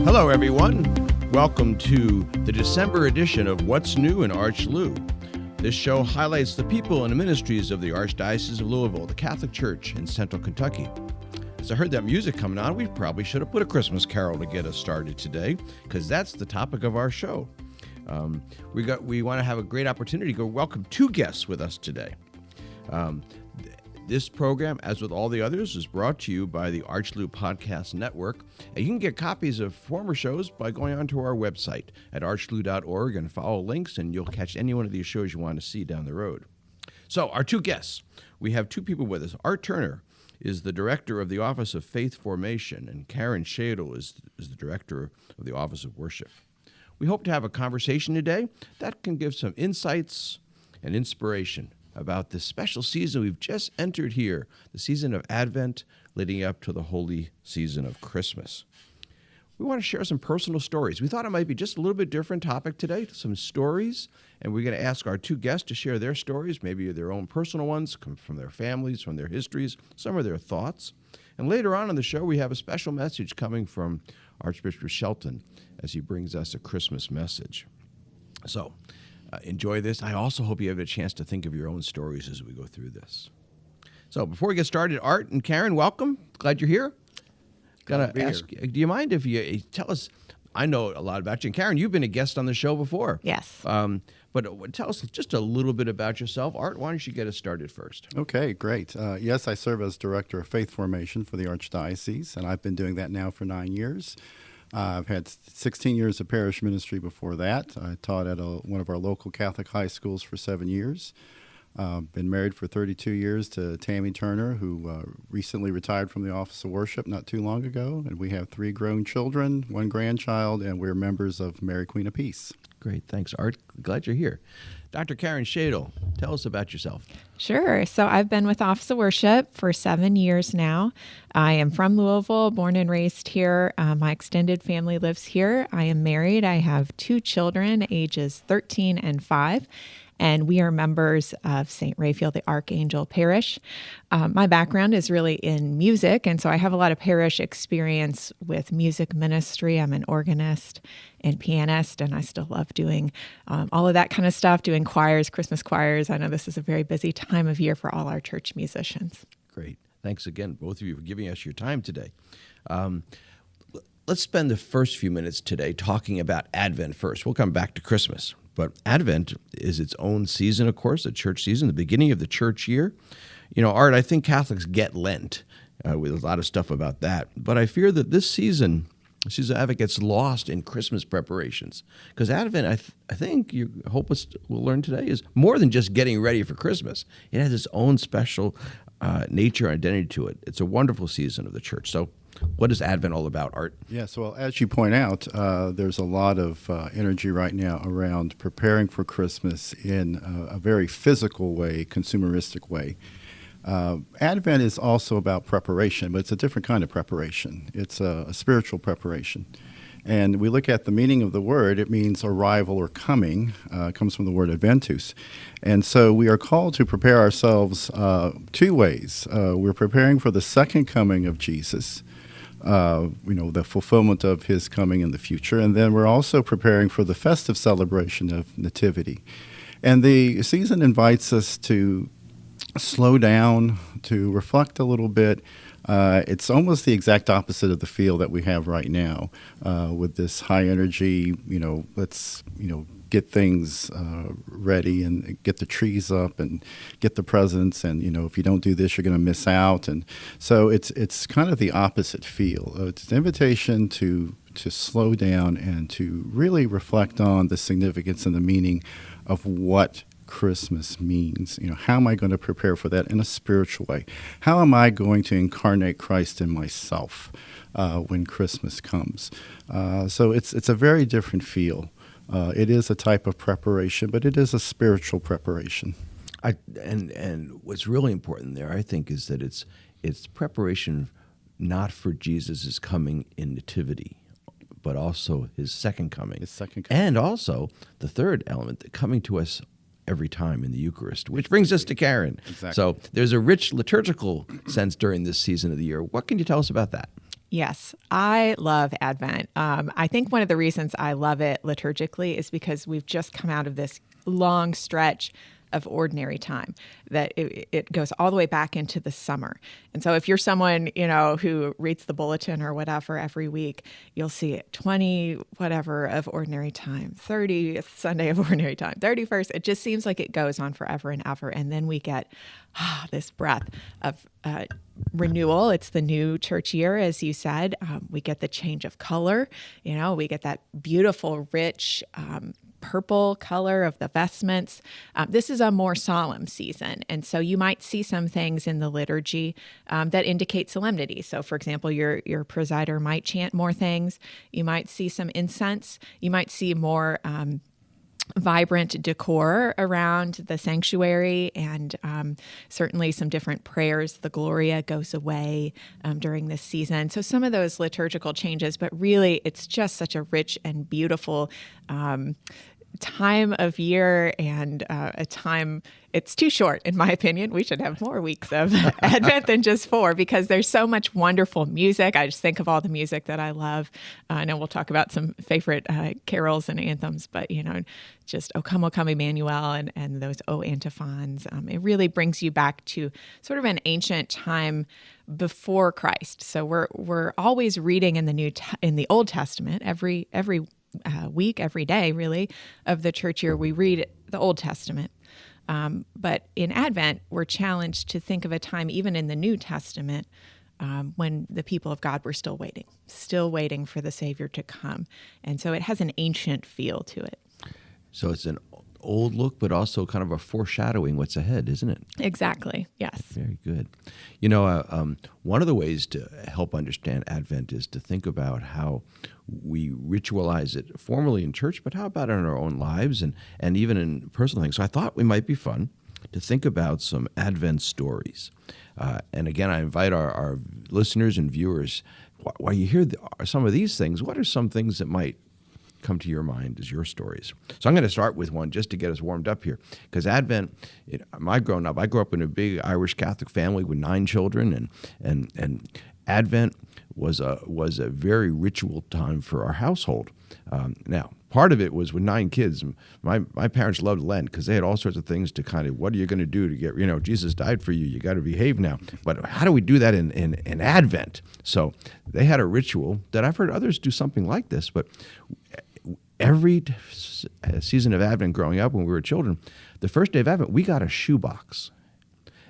Hello, everyone. Welcome to the December edition of What's New in ArchLou. This show highlights the people and ministries of the Archdiocese of Louisville, the Catholic Church in Central Kentucky. As I heard that music coming on, we probably should have put a Christmas carol to get us started today, because that's the topic of our show. We want to have a great opportunity to welcome two guests with us today. This program, as with all the others, is brought to you by the ArchLou Podcast Network. And you can get copies of former shows by going onto our website at archlou.org and follow links, and you'll catch any one of these shows you want to see down the road. So, our two guests. We have two people with us. Art Turner is the director of the Office of Faith Formation, and Karen Shadle is the director of the Office of Worship. We hope to have a conversation today that can give some insights and inspiration about this special season we've just entered here, the season of Advent leading up to the holy season of Christmas. We want to share some personal stories. We thought it might be just a little bit different topic today, some stories, and we're going to ask our two guests to share their stories, maybe their own personal ones, come from their families, from their histories, some of their thoughts. And later on in the show, we have a special message coming from Archbishop Shelton as he brings us a Christmas message. So, enjoy this. I also hope you have a chance to think of your own stories as we go through this. So before we get started, Art and Karen, welcome. Glad you're here. Gonna ask, do you mind if you tell us, I know a lot about you, and Karen, you've been a guest on the show before. Yes. But tell us just a little bit about yourself. Art, why don't you get us started first? Okay, great. Yes, I serve as Director of Faith Formation for the Archdiocese, and I've been doing that now for 9 years. I've had 16 years of parish ministry before that. I taught at one of our local Catholic high schools for 7 years. Been married for 32 years to Tammy Turner, who recently retired from the Office of Worship not too long ago. And we have 3 grown children, 1 grandchild, and we're members of Mary Queen of Peace. Great. Thanks, Art. Glad you're here. Dr. Karen Shadle, tell us about yourself. Sure. So I've been with Office of Worship for 7 years now. I am from Louisville, born and raised here. My extended family lives here. I am married. I have 2 children, ages 13 and 5. And we are members of St. Raphael the Archangel Parish. My background is really in music, and so I have a lot of parish experience with music ministry. I'm an organist and pianist, and I still love doing all of that kind of stuff, doing choirs, Christmas choirs. I know this is a very busy time of year for all our church musicians. Great. Thanks again, both of you, for giving us your time today. Let's spend the first few minutes today talking about Advent first. We'll come back to Christmas. But Advent is its own season, of course, the church season, the beginning of the church year. You know, Art, I think Catholics get Lent with a lot of stuff about that. But I fear that this season of Advent gets lost in Christmas preparations. Because Advent, I think, you hope we'll learn today, is more than just getting ready for Christmas. It has its own special nature and identity to it. It's a wonderful season of the church. So what is Advent all about, Art? Yes, well, as you point out, there's a lot of energy right now around preparing for Christmas in a very physical way, consumeristic way. Advent is also about preparation, but it's a different kind of preparation. It's a spiritual preparation. And we look at the meaning of the word, it means arrival or coming. It comes from the word adventus. And so we are called to prepare ourselves 2 ways. We're preparing for the second coming of Jesus, the fulfillment of his coming in the future. And then we're also preparing for the festive celebration of Nativity. And the season invites us to slow down, to reflect a little bit. It's almost the exact opposite of the feel that we have right now with this high energy, let's, get things ready and get the trees up and get the presents. And, if you don't do this, you're going to miss out. And so it's kind of the opposite feel. It's an invitation to slow down and to really reflect on the significance and the meaning of what Christmas means. How am I going to prepare for that in a spiritual way? How am I going to incarnate Christ in myself when Christmas comes? So it's a very different feel. It is a type of preparation, but it is a spiritual preparation. And what's really important there, I think, is that it's preparation not for Jesus' coming in nativity, but also his second coming. And also the third element, coming to us every time in the Eucharist, which brings us to Karen. Exactly. So there's a rich liturgical sense during this season of the year. What can you tell us about that? Yes, I love Advent. I think one of the reasons I love it liturgically is because we've just come out of this long stretch of ordinary time that it goes all the way back into the summer. And so if you're someone, who reads the bulletin or whatever every week, you'll see it 20 whatever of ordinary time, 30th Sunday of ordinary time, 31st. It just seems like it goes on forever and ever. And then we get this breath of renewal. It's the new church year, as you said. We get the change of color. We get that beautiful, rich, purple color of the vestments. This is a more solemn season. And so you might see some things in the liturgy that indicate solemnity. So for example, your presider might chant more things. You might see some incense. You might see more vibrant decor around the sanctuary, and certainly some different prayers. The Gloria goes away during this season. So some of those liturgical changes, but really it's just such a rich and beautiful time of year, and a time, it's too short, in my opinion. We should have more weeks of Advent than just 4, because there's so much wonderful music. I just think of all the music that I love. I know we'll talk about some favorite carols and anthems, but, just O Come, Emmanuel, and those O antiphons. It really brings you back to sort of an ancient time before Christ. So we're always reading in the Old Testament every week, every day, really, of the church year, we read the Old Testament. But in Advent, we're challenged to think of a time, even in the New Testament, when the people of God were still waiting for the Savior to come. And so it has an ancient feel to it. So it's an old look, but also kind of a foreshadowing what's ahead, isn't it? Exactly. Yes. Very good. One of the ways to help understand Advent is to think about how we ritualize it formally in church, but how about in our own lives and even in personal things. So I thought it might be fun to think about some Advent stories. And again, I invite our listeners and viewers, while you hear some of these things, what are some things that might come to your mind as your stories? So I'm going to start with one just to get us warmed up here, because Advent, I grew up in a big Irish Catholic family with 9 children, and Advent was a very ritual time for our household. Now, part of it was with 9 kids. My parents loved Lent because they had all sorts of things to kind of, what are you going to do to get, Jesus died for you, you got to behave now. But how do we do that in Advent? So they had a ritual that I've heard others do something like this, but every season of Advent growing up when we were children, the first day of Advent, we got a shoebox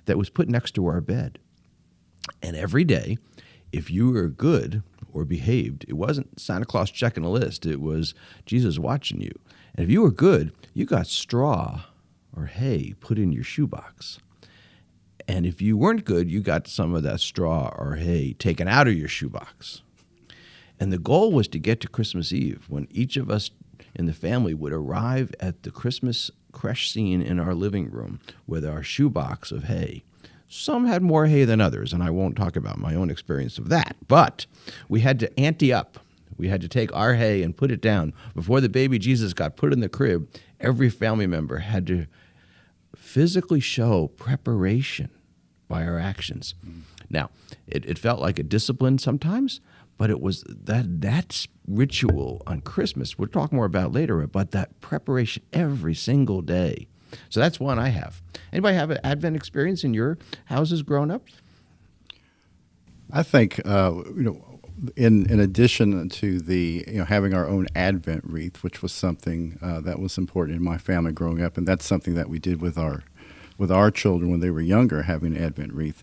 that was put next to our bed. And every day, if you were good or behaved, it wasn't Santa Claus checking a list. It was Jesus watching you. And if you were good, you got straw or hay put in your shoebox. And if you weren't good, you got some of that straw or hay taken out of your shoebox. And the goal was to get to Christmas Eve, when each of us in the family would arrive at the Christmas creche scene in our living room with our shoebox of hay. Some had more hay than others, and I won't talk about my own experience of that. But we had to ante up. We had to take our hay and put it down. Before the baby Jesus got put in the crib, every family member had to physically show preparation by our actions. Now, it felt like a discipline sometimes, but it was that ritual on Christmas, we'll talk more about later, but that preparation every single day. So that's one I have. Anybody have an Advent experience in your houses growing up? I think, in addition to the, having our own Advent wreath, which was something that was important in my family growing up, and that's something that we did with our children when they were younger, having an Advent wreath.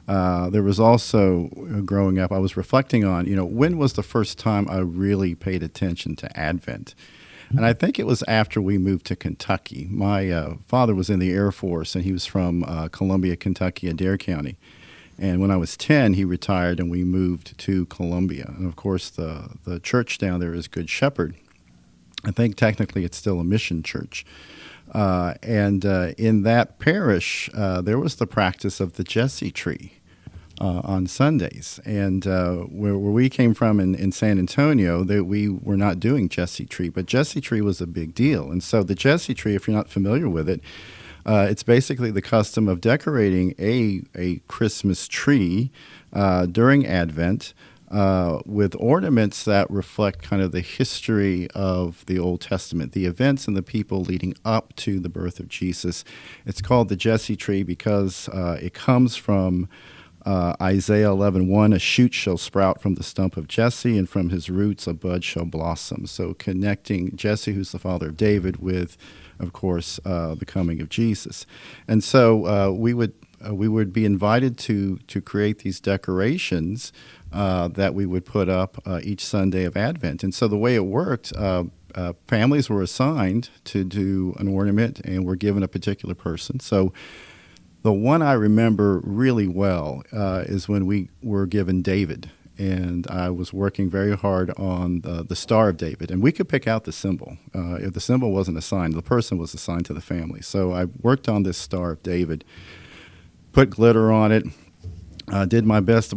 There was also, growing up, I was reflecting on, when was the first time I really paid attention to Advent? And I think it was after we moved to Kentucky. My father was in the Air Force, and he was from Columbia, Kentucky, Adair County. And when I was 10, he retired, and we moved to Columbia. And, of course, the church down there is Good Shepherd. I think technically it's still a mission church. And in that parish, there was the practice of the Jesse tree on Sundays. And where we came from in San Antonio, we were not doing Jesse tree, but Jesse tree was a big deal. And so the Jesse tree, if you're not familiar with it, it's basically the custom of decorating a Christmas tree during Advent with ornaments that reflect kind of the history of the Old Testament, the events and the people leading up to the birth of Jesus. It's called the Jesse tree because it comes from Isaiah 11:1, a shoot shall sprout from the stump of Jesse, and from his roots a bud shall blossom. So connecting Jesse, who's the father of David, with, of course, the coming of Jesus. And so we would be invited to create these decorations that we would put up each Sunday of Advent. And so the way it worked, families were assigned to do an ornament and were given a particular person. So the one I remember really well is when we were given David, and I was working very hard on the Star of David, and we could pick out the symbol. If the symbol wasn't assigned, the person was assigned to the family. So I worked on this Star of David, put glitter on it, did my best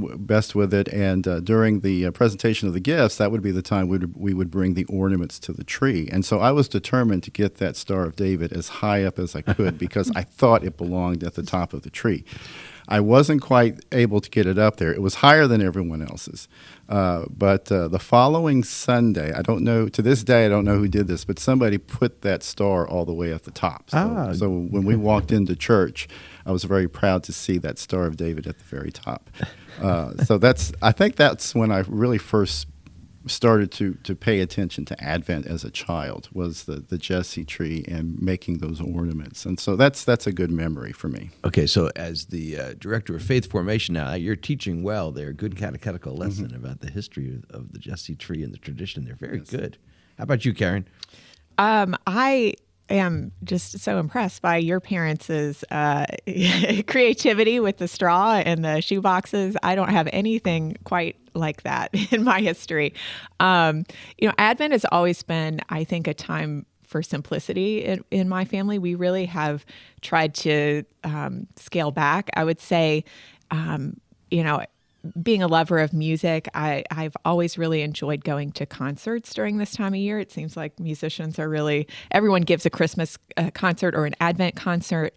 with it, and during the presentation of the gifts, that would be the time we would bring the ornaments to the tree. And so I was determined to get that Star of David as high up as I could because I thought it belonged at the top of the tree. I wasn't quite able to get it up there. It was higher than everyone else's. But the following Sunday, I don't know, to this day, I don't know who did this, but somebody put that star all the way at the top. So when we walked into church, I was very proud to see that Star of David at the very top. So I think that's when I really first started to pay attention to Advent as a child, was the Jesse tree and making those ornaments. And so that's a good memory for me. Okay, so as the director of faith formation now, you're teaching well there, good catechetical lesson about the history of the Jesse tree and the tradition. They're very good. How about you, Karen? I am just so impressed by your parents' creativity with the straw and the shoe boxes. I don't have anything quite like that in my history. Advent has always been, I think, a time for simplicity in my family. We really have tried to scale back. I would say, being a lover of music, I've always really enjoyed going to concerts during this time of year. It seems like musicians are everyone gives a Christmas concert or an Advent concert.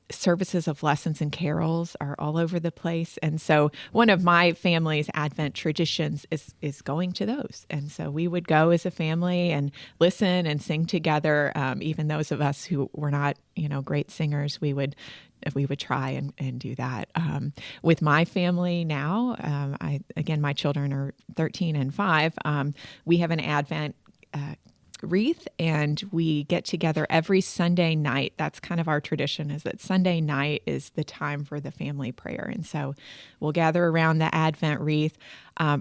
Services of lessons and carols are all over the place. And so one of my family's Advent traditions is going to those. And so we would go as a family and listen and sing together. Even those of us who were not, great singers, we would try and do that. With my family now, my children are 13 and 5. We have an Advent wreath, and we get together every Sunday night. That's kind of our tradition, is that Sunday night is the time for the family prayer. And so we'll gather around the Advent wreath.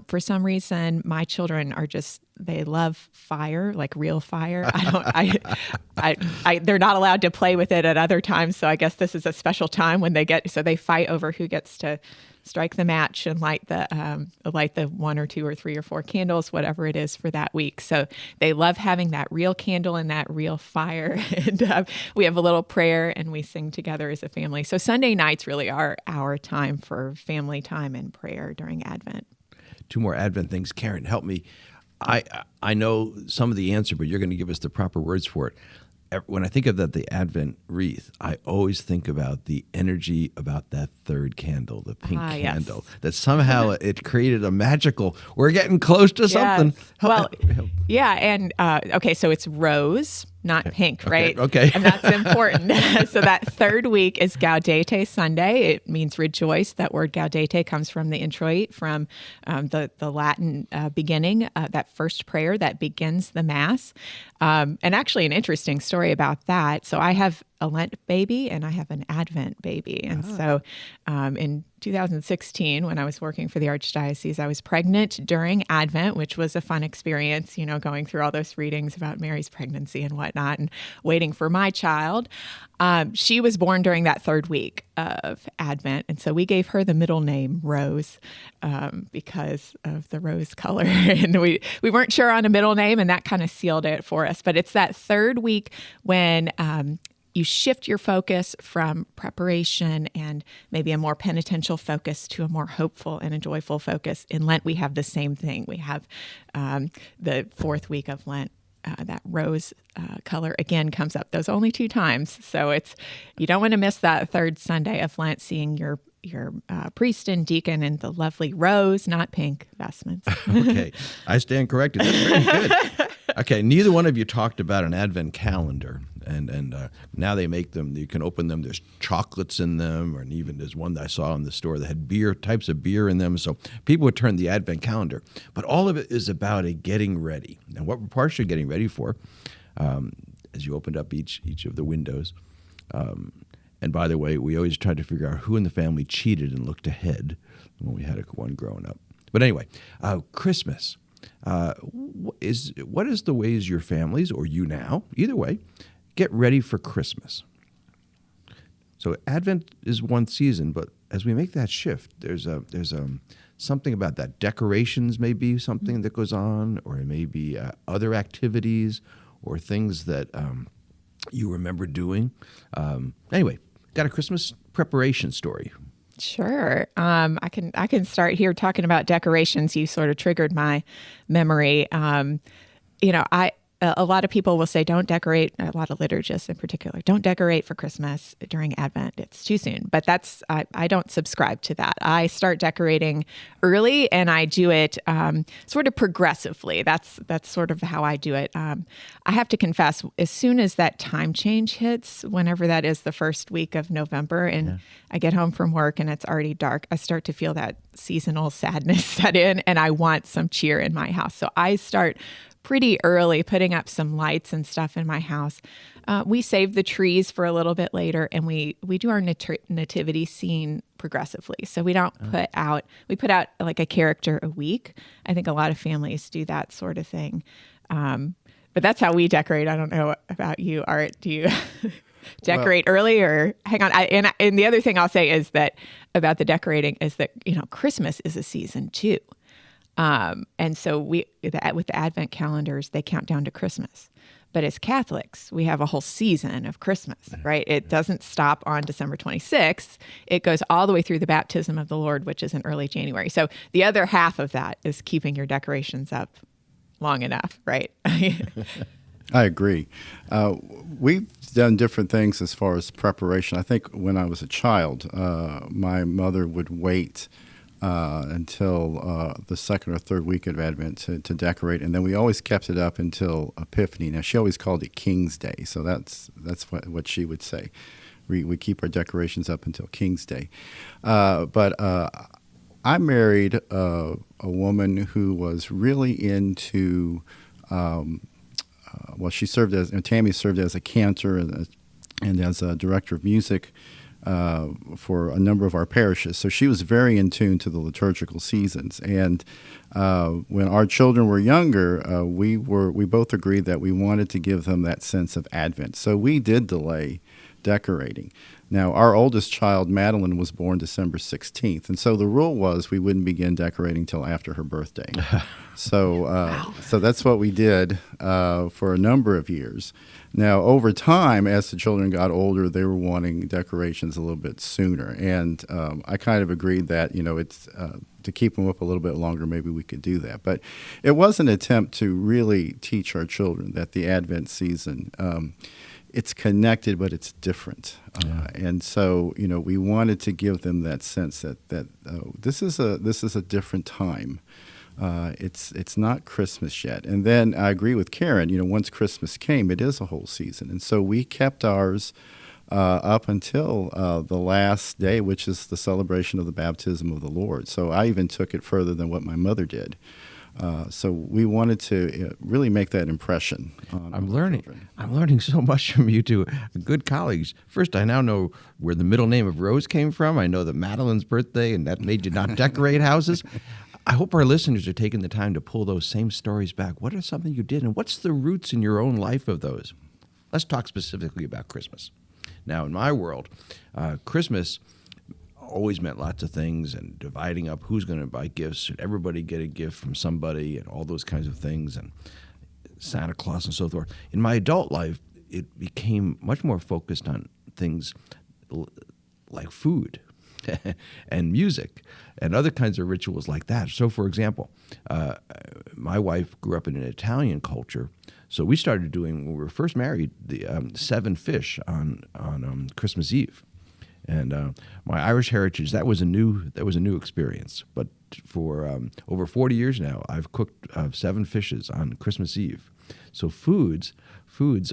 For some reason, my children they love fire, like real fire. They're not allowed to play with it at other times. So I guess this is a special time when they fight over who gets to strike the match and light the 1 or 2 or 3 or 4 candles, whatever it is for that week. So they love having that real candle and that real fire. And we have a little prayer and we sing together as a family. So Sunday nights really are our time for family time and prayer during Advent. 2 more Advent things. Karen, help me. I know some of the answer, but you're going to give us the proper words for it. When I think of the Advent wreath, I always think about the energy about that 3rd candle, the pink candle, yes. That somehow it created a magical, we're getting close to something. Help. Yeah. And okay, so it's rose, not pink, right? Okay. And that's important. So that 3rd week is Gaudete Sunday. It means rejoice. That word Gaudete comes from the introit, from the Latin beginning, that first prayer that begins the Mass. And actually an interesting story about that. So I have a Lent baby and I have an Advent baby. And so in 2016, when I was working for the Archdiocese, I was pregnant during Advent, which was a fun experience, going through all those readings about Mary's pregnancy and whatnot and waiting for my child. She was born during that 3rd week of Advent. And so we gave her the middle name Rose because of the rose color. And we weren't sure on a middle name, and that kind of sealed it for us. But it's that 3rd week when you shift your focus from preparation and maybe a more penitential focus to a more hopeful and a joyful focus. In Lent, we have the same thing. We have the 4th week of Lent. That rose color again comes up. Those only 2 times. So you don't want to miss that 3rd Sunday of Lent, seeing your your priest and deacon in the lovely rose, not pink vestments. Okay, I stand corrected. That's very good. Okay, neither one of you talked about an Advent calendar, and now they make them. You can open them. There's chocolates in them, and even there's one that I saw in the store that had types of beer in them. So people would turn the Advent calendar, but all of it is about a getting ready. And what we're partially getting ready for, as you opened up each of the windows. And by the way, we always tried to figure out who in the family cheated and looked ahead when we had one growing up. But anyway, Christmas. What is the ways your families, or you now, either way, get ready for Christmas? So Advent is one season, but as we make that shift, there's something about that. Decorations may be something that goes on, or it may be other activities or things that you remember doing. Anyway, got a Christmas preparation story. Sure. I can start here talking about decorations. You sort of triggered my memory. A lot of people will say, don't decorate, a lot of liturgists in particular, don't decorate for Christmas during Advent. It's too soon. But I don't subscribe to that. I start decorating early, and I do it sort of progressively. That's sort of how I do it. I have to confess, as soon as that time change hits, whenever that is, the first week of November, and I get home from work and it's already dark, I start to feel that seasonal sadness set in, and I want some cheer in my house. So I start pretty early putting up some lights and stuff in my house. We save the trees for a little bit later, and we do our nativity scene progressively. So we don't we put out like a character a week. I think a lot of families do that sort of thing. But that's how we decorate. I don't know about you, Art. Do you decorate early, or hang on? And the other thing I'll say is that about the decorating is that, Christmas is a season too. And so with the Advent calendars, they count down to Christmas. But as Catholics, we have a whole season of Christmas, right? It doesn't stop on December 26th. It goes all the way through the baptism of the Lord, which is in early January. So the other half of that is keeping your decorations up long enough, right? I agree. We've done different things as far as preparation. I think when I was a child, my mother would wait until the second or third week of Advent to decorate, and then we always kept it up until Epiphany. Now, she always called it King's Day, so that's what she would say. We keep our decorations up until King's Day. But I married a woman who was really into, Tammy served as a cantor and as a director of music for a number of our parishes. So she was very in tune to the liturgical seasons. And when our children were younger, we both agreed that we wanted to give them that sense of Advent. So we did delay decorating. Now, our oldest child, Madeline, was born December 16th, and so the rule was we wouldn't begin decorating till after her birthday. So that's what we did for a number of years. Now, over time, as the children got older, they were wanting decorations a little bit sooner, and I kind of agreed that, it's to keep them up a little bit longer, maybe we could do that. But it was an attempt to really teach our children that the Advent season, it's connected, but it's different. And so, we wanted to give them that sense that this is a different time. It's not Christmas yet. And then I agree with Karen, once Christmas came, it is a whole season. And so we kept ours up until the last day, which is the celebration of the baptism of the Lord. So I even took it further than what my mother did. So we wanted to really make that impression on I'm learning so much from you two good colleagues. First, I now know where the middle name of Rose came from. I know that Madeline's birthday, and that made you not decorate houses. I hope our listeners are taking the time to pull those same stories back. What are something you did, and what's the roots in your own life of those? Let's talk specifically about Christmas. Now, in my world, Christmas always meant lots of things, and dividing up who's going to buy gifts. Should everybody get a gift from somebody, and all those kinds of things, and Santa Claus and so forth. In my adult life, it became much more focused on things like food and music and other kinds of rituals like that. So, for example, my wife grew up in an Italian culture, so we started doing, when we were first married, the 7 fish on Christmas Eve. And my Irish heritage, that was a new experience. But for over 40 years now, I've cooked 7 fishes on Christmas Eve. So foods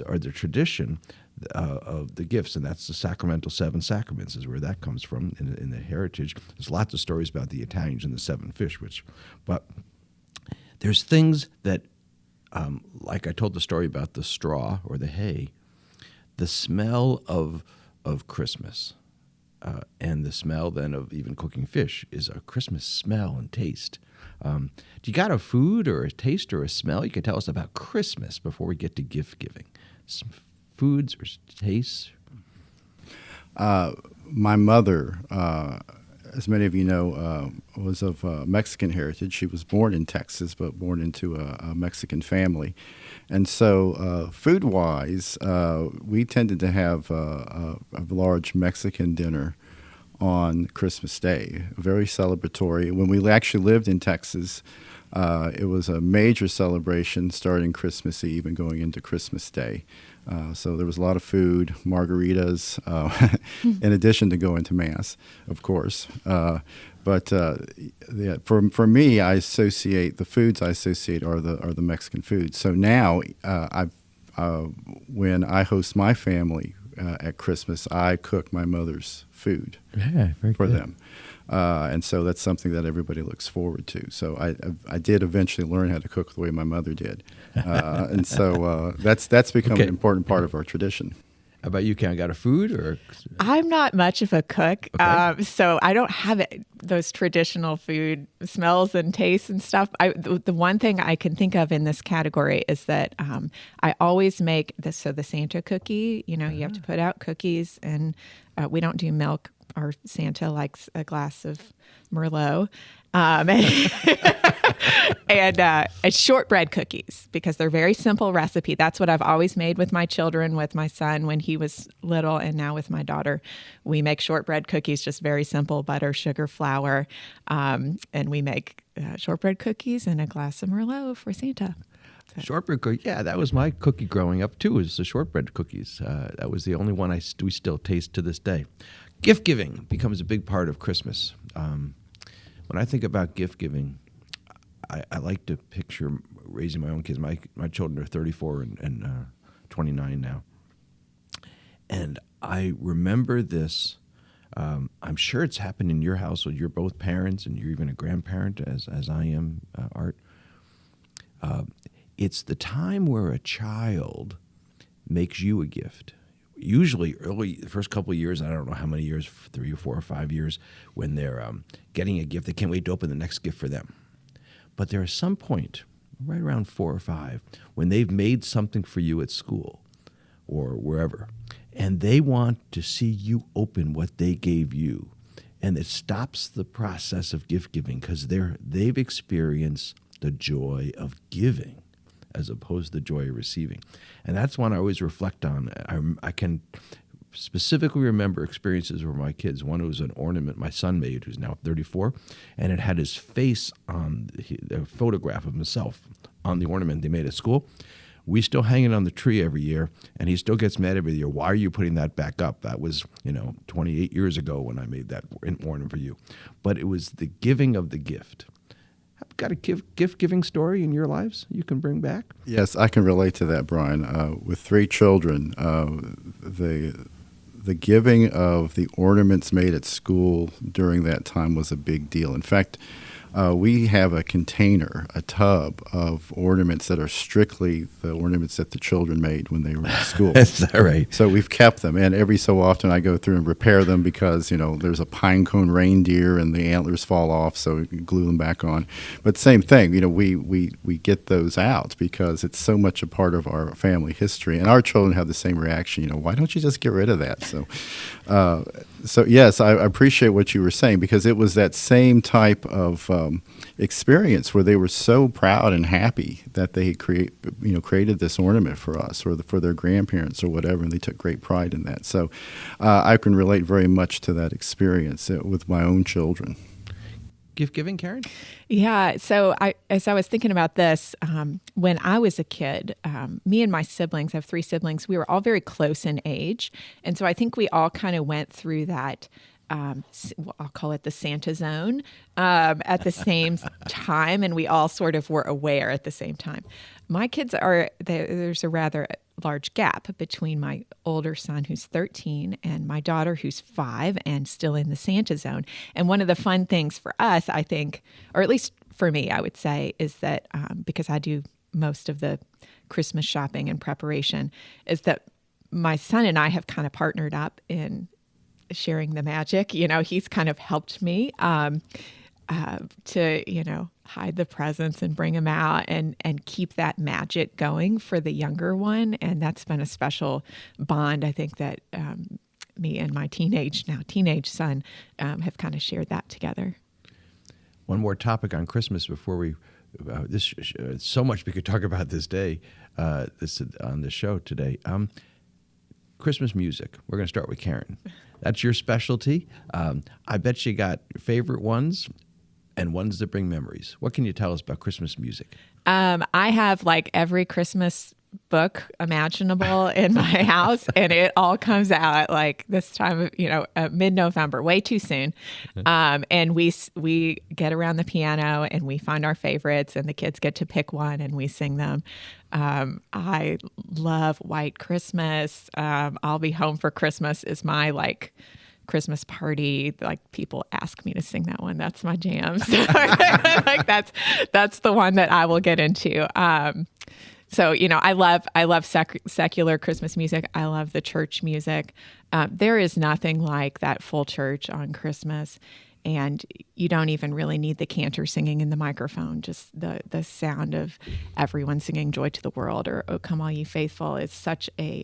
are the tradition of the gifts, and that's the sacramental 7 sacraments is where that comes from in the heritage. There's lots of stories about the Italians and the 7 fish, but there's things that, like I told the story about the straw or the hay, the smell of Christmas. And the smell then of even cooking fish is a Christmas smell and taste. Do you got a food or a taste or a smell you can tell us about Christmas before we get to gift giving? Some foods or tastes? My mother, as many of you know, was of Mexican heritage. She was born in Texas, but born into a Mexican family. And so food-wise, we tended to have a large Mexican dinner on Christmas Day, very celebratory. When we actually lived in Texas, it was a major celebration starting Christmas Eve and going into Christmas Day. So there was a lot of food, margaritas, in addition to going to Mass, of course. But for me, I associate the foods are the Mexican foods. So now, when I host my family at Christmas, I cook my mother's food for them. And so that's something that everybody looks forward to. So I did eventually learn how to cook the way my mother did. And so that's become an important part of our tradition. How about you, Ken? Got a food or? I'm not much of a cook, Okay. so I don't have those traditional food smells and tastes and stuff. The one thing I can think of in this category is that I always make this. So the Santa cookie, you have to put out cookies, and we don't do milk. Our Santa likes a glass of Merlot. And shortbread cookies, because they're very simple recipe. That's what I've always made with my children, with my son when he was little, and now with my daughter. We make shortbread cookies, just very simple, butter, sugar, flour, and we make shortbread cookies and a glass of Merlot for Santa. Shortbread cookie, yeah, that was my cookie growing up too, was the shortbread cookies. That was the only one we still taste to this day. Gift giving becomes a big part of Christmas. When I think about gift giving, I like to picture raising my own kids. My children are 34 and 29 now. And I remember this. I'm sure it's happened in your household. You're both parents, and you're even a grandparent, as I am, Art. It's the time where a child makes you a gift. Usually the first couple of years, I don't know how many years, 3 or 4 or 5 years, when they're getting a gift, they can't wait to open the next gift for them. But there is some point, right around 4 or 5, when they've made something for you at school or wherever, and they want to see you open what they gave you. And it stops the process of gift giving because they've experienced the joy of giving as opposed to the joy of receiving. And that's one I always reflect on. I can specifically remember experiences where my kids, one was an ornament my son made, who's now 34, and it had his face on a photograph of himself on the ornament they made at school. We still hang it on the tree every year, and he still gets mad every year. Why are you putting that back up? That was, 28 years ago when I made that ornament for you. But it was the giving of the gift. Got a gift-giving story in your lives you can bring back? Yes, I can relate to that, Brian. With 3 children, the giving of the ornaments made at school during that time was a big deal. In fact, we have a tub of ornaments that are strictly the ornaments that the children made when they were in school. Is that right? So we've kept them, and every so often I go through and repair them because, there's a pine cone reindeer and the antlers fall off, so we can glue them back on. But same thing, we get those out because it's so much a part of our family history, and our children have the same reaction, why don't you just get rid of that? So yes, I appreciate what you were saying, because it was that same type of experience where they were so proud and happy that they created this ornament for us or for their grandparents or whatever, and they took great pride in that. So I can relate very much to that experience with my own children. gift giving, Karen? Yeah. So as I was thinking about this, when I was a kid, me and my siblings, I have 3 siblings, we were all very close in age. And so I think we all kind of went through that, I'll call it the Santa zone, at the same time. And we all sort of were aware at the same time. My kids there's a rather large gap between my older son, who's 13, and my daughter, who's 5 and still in the Santa zone. And one of the fun things for us, I think, or at least for me, I would say, is that because I do most of the Christmas shopping and preparation, is that my son and I have kind of partnered up in sharing the magic. He's kind of helped me to, hide the presents and bring them out and keep that magic going for the younger one. And that's been a special bond, I think, that me and my teenage son have kind of shared that together. One more topic on Christmas before we, so much we could talk about this day, on the show today. Christmas music. We're going to start with Karen. That's your specialty. I bet you got favorite ones and ones that bring memories. What can you tell us about Christmas music? I have like every Christmas book imaginable in my house, and it all comes out like this time of mid-November, way too soon. And we get around the piano and we find our favorites, and the kids get to pick one and we sing them. I love White Christmas. I'll Be Home for Christmas is my Christmas party. People ask me to sing that one. That's my jam. So that's the one that I will get into. So, I love secular Christmas music. I love the church music. There is nothing like that full church on Christmas. And you don't even really need the cantor singing in the microphone. Just the sound of everyone singing "Joy to the World" or "O Come All Ye Faithful" is such a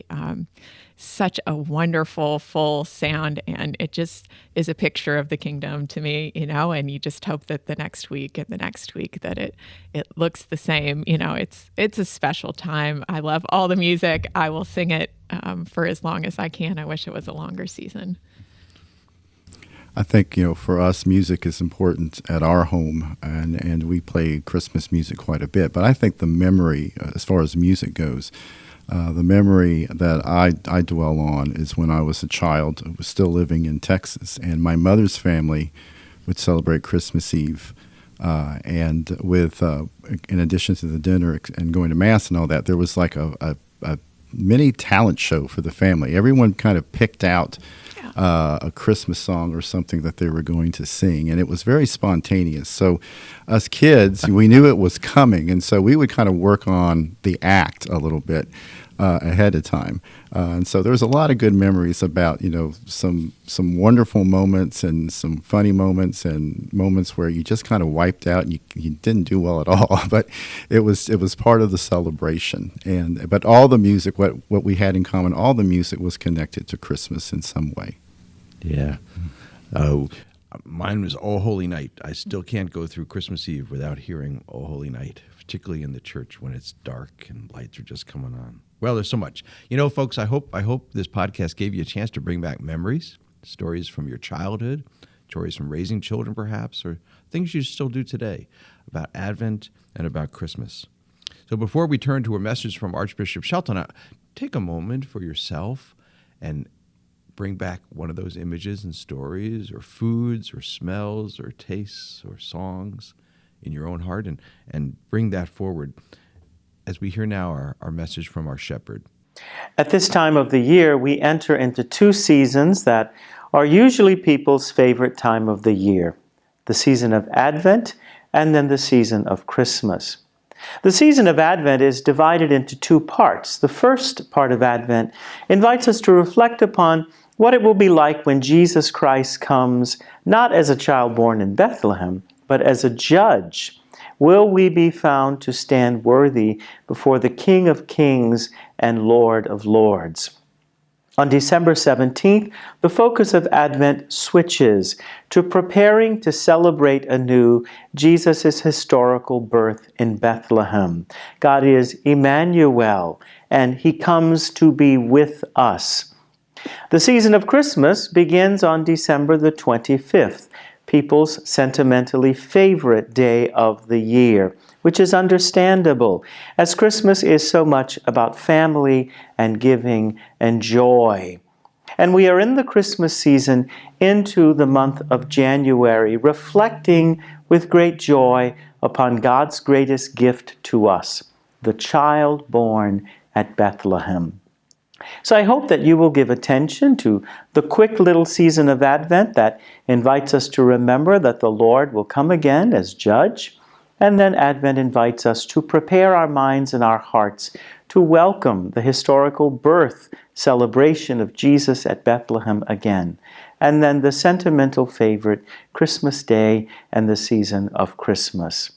wonderful full sound, and it just is a picture of the kingdom to me. And you just hope that the next week and the next week that it looks the same. It's a special time. I love all the music. I will sing it for as long as I can. I wish it was a longer season. I think, for us, music is important at our home, and we play Christmas music quite a bit. But I think the memory, as far as music goes, the memory that I dwell on is when I was a child, I was still living in Texas, and my mother's family would celebrate Christmas Eve. And with, in addition to the dinner and going to Mass and all that, there was like a mini talent show for the family. Everyone kind of picked out a Christmas song or something that they were going to sing, and it was very spontaneous. So us kids, we knew it was coming, and so we would kind of work on the act a little bit ahead of time. And so there's a lot of good memories about, some wonderful moments and some funny moments and moments where you just kind of wiped out and you didn't do well at all, but it was part of the celebration. But all the music, what we had in common, all the music was connected to Christmas in some way. Yeah. Mine was "Oh Holy Night." I still can't go through Christmas Eve without hearing "Oh Holy Night," particularly in the church when it's dark and lights are just coming on. Well, there's so much. Folks, I hope this podcast gave you a chance to bring back memories, stories from your childhood, stories from raising children perhaps, or things you still do today about Advent and about Christmas. So before we turn to a message from Archbishop Shelton, take a moment for yourself and bring back one of those images and stories or foods or smells or tastes or songs in your own heart and bring that forward as we hear now our message from our shepherd. At this time of the year, we enter into 2 seasons that are usually people's favorite time of the year, the season of Advent and then the season of Christmas. The season of Advent is divided into 2 parts. The first part of Advent invites us to reflect upon what it will be like when Jesus Christ comes, not as a child born in Bethlehem, but as a judge. Will we be found to stand worthy before the King of Kings and Lord of Lords? On December 17th, the focus of Advent switches to preparing to celebrate anew Jesus' historical birth in Bethlehem. God is Emmanuel, and He comes to be with us. The season of Christmas begins on December the 25th, people's sentimentally favorite day of the year, which is understandable, as Christmas is so much about family and giving and joy. And we are in the Christmas season into the month of January, reflecting with great joy upon God's greatest gift to us, the child born at Bethlehem. So I hope that you will give attention to the quick little season of Advent that invites us to remember that the Lord will come again as judge. And then Advent invites us to prepare our minds and our hearts to welcome the historical birth celebration of Jesus at Bethlehem again. And then the sentimental favorite, Christmas Day and the season of Christmas.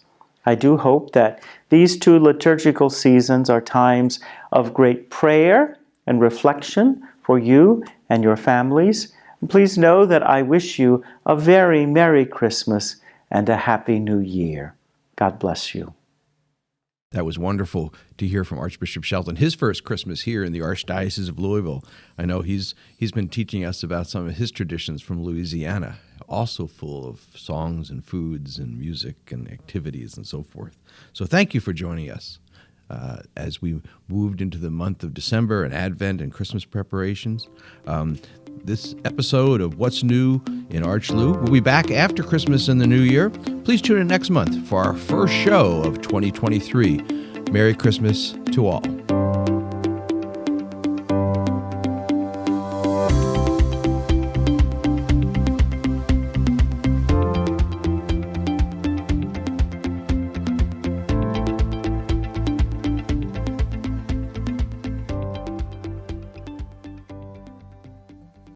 I do hope that these two liturgical seasons are times of great prayer and reflection for you and your families. And please know that I wish you a very Merry Christmas and a Happy New Year. God bless you. That was wonderful to hear from Archbishop Shelton. His first Christmas here in the Archdiocese of Louisville. I know he's been teaching us about some of his traditions from Louisiana, also full of songs and foods and music and activities and so forth. So thank you for joining us as we moved into the month of December and Advent and Christmas preparations. This episode of What's New in ArchLou will be back after Christmas and the New Year. Please tune in next month for our first show of 2023. Merry Christmas to all.